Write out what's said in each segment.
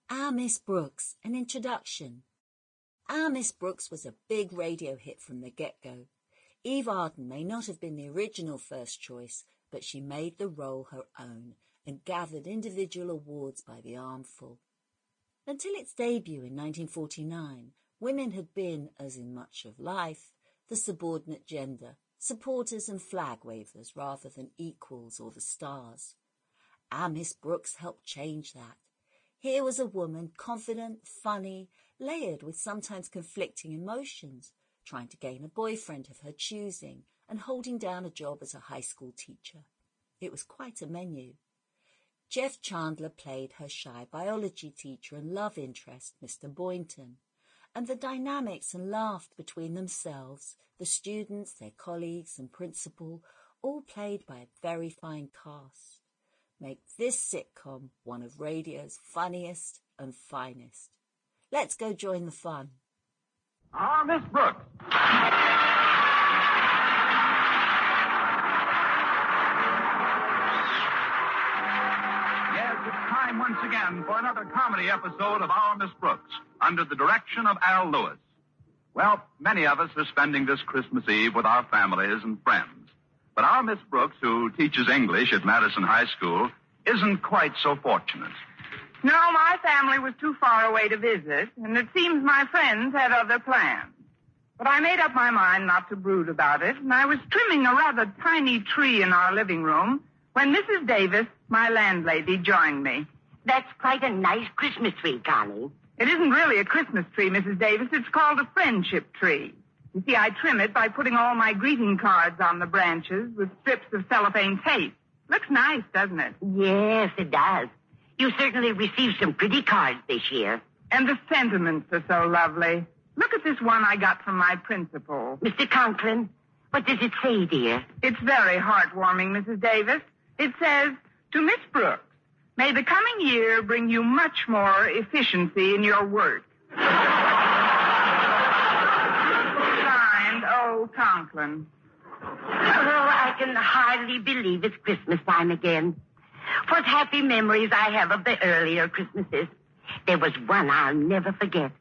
Our Miss Brooks, an introduction. Our Miss Brooks was a big radio hit from the get-go. Eve Arden may not have been the original first choice, but she made the role her own and gathered individual awards by the armful. Until its debut in 1949, women had been, as in much of life, the subordinate gender, supporters and flag wavers rather than equals or the stars. Our Miss Brooks helped change that. Here was a woman confident, funny, layered with sometimes conflicting emotions, trying to gain a boyfriend of her choosing and holding down a job as a high school teacher. It was quite a menu. Jeff Chandler played her shy biology teacher and love interest, Mr. Boynton, and the dynamics and laughed between themselves, the students, their colleagues and principal, all played by a very fine cast, make this sitcom one of radio's funniest and finest. Let's go join the fun. Miss Brooks. Yes, it's time once again for another comedy episode of Our Miss Brooks, under the direction of Al Lewis. Well, many of us are spending this Christmas Eve with our families and friends. But our Miss Brooks, who teaches English at Madison High School, isn't quite so fortunate. No, my family was too far away to visit, and it seems my friends had other plans. But I made up my mind not to brood about it, and I was trimming a rather tiny tree in our living room when Mrs. Davis, my landlady, joined me. That's quite a nice Christmas tree, Connie. It isn't really a Christmas tree, Mrs. Davis. It's called a friendship tree. You see, I trim it by putting all my greeting cards on the branches with strips of cellophane tape. Looks nice, doesn't it? Yes, it does. You certainly received some pretty cards this year. And the sentiments are so lovely. Look at this one I got from my principal. Mr. Conklin, what does it say, dear? It's very heartwarming, Mrs. Davis. It says, to Miss Brooks, may the coming year bring you much more efficiency in your work. Signed, O. Conklin. Oh, I can hardly believe it's Christmas time again. What happy memories I have of the earlier Christmases. There was one I'll never forget.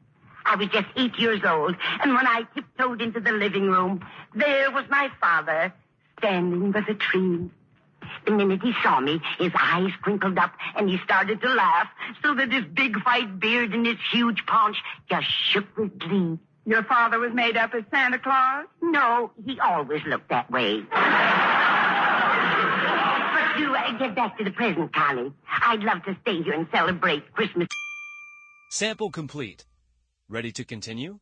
I was just 8 years old, and when I tiptoed into the living room, there was my father standing by the tree. The minute he saw me, his eyes crinkled up, and he started to laugh, so that his big white beard and his huge paunch just shook with glee. Your father was made up as Santa Claus? No, he always looked that way. But to get back to the present, Connie, I'd love to stay here and celebrate Christmas. Sample complete. Ready to continue?